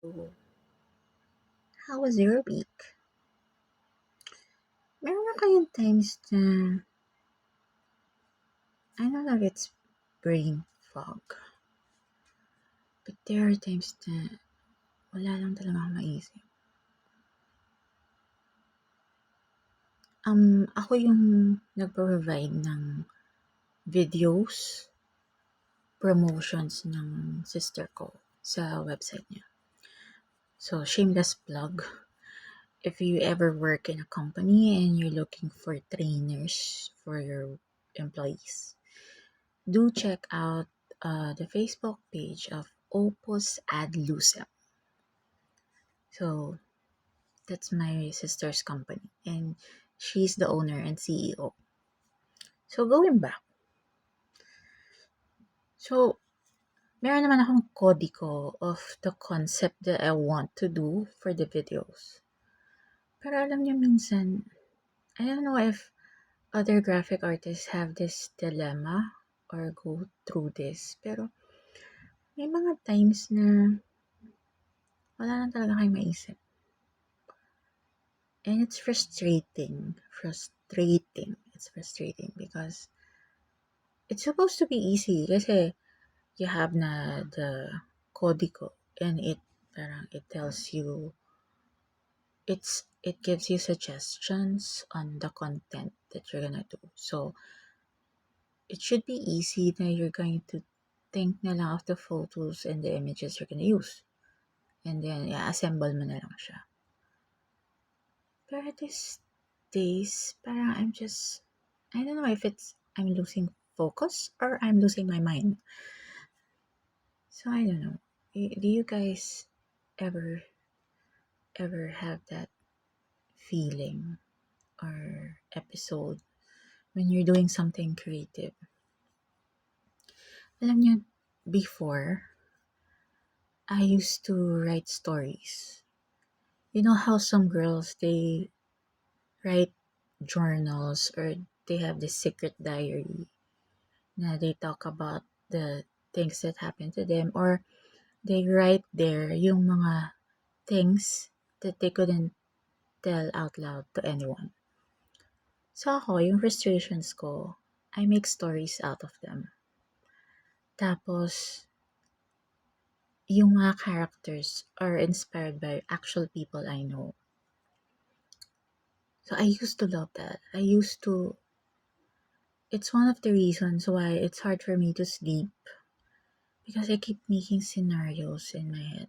So, how was your week? Meron na kayong times na, I don't know if it's brain fog, but there are times na wala lang talaga akong maisip. Ako yung nagpo-provide ng videos, promotions ng sister ko sa website niya. So, shameless plug. If you ever work in a company and you're looking for trainers for your employees, do check out the Facebook page of Opus Ad Lucem. So that's my sister's company, and she's the owner and CEO. So going back, so meron naman akong kodiko of the concept that I want to do for the videos. Pero alam niyo minsan, I don't know if other graphic artists have this dilemma or go through this, pero may mga times na wala lang talaga kayong maisip. And it's frustrating. It's frustrating because it's supposed to be easy kasi you have na the codico and it tells you it gives you suggestions on the content that you're gonna do. So it should be easy na you're going to think na lang of the photos and the images you're gonna use. And then assemble mo na lang siya. Pero these days, parang I don't know if I'm losing focus or I'm losing my mind. So I don't know. Do you guys ever have that feeling or episode when you're doing something creative? Alam niyo, before, I used to write stories. You know how some girls, they write journals or they have this secret diary na they talk about the things that happened to them, or they write there yung mga things that they couldn't tell out loud to anyone. So ako, yung frustrations ko, I make stories out of them. Tapos, yung mga characters are inspired by actual people I know. So I used to love that. It's one of the reasons why it's hard for me to sleep because I keep making scenarios in my head.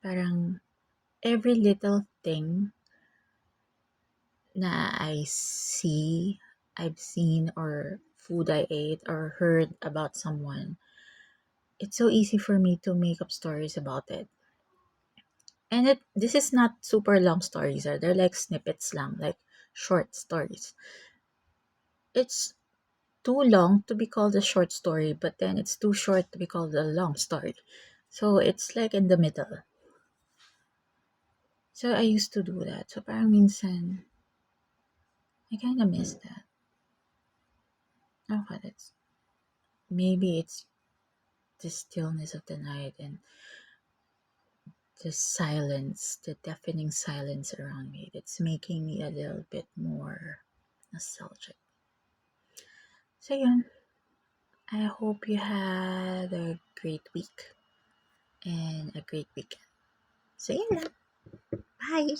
Parang every little thing na I've seen, or food I ate or heard about someone, it's so easy for me to make up stories about it. And this is not super long stories. They're like snippets lang, like short stories. It's too long to be called a short story, but then it's too short to be called a long story. So it's like in the middle. So I used to do that. So parang minsan, I kind of miss that. Okay, maybe it's the stillness of the night and the silence, the deafening silence around me that's making me a little bit more nostalgic. So yun, I hope you had a great week and a great weekend. So yun lang. Bye!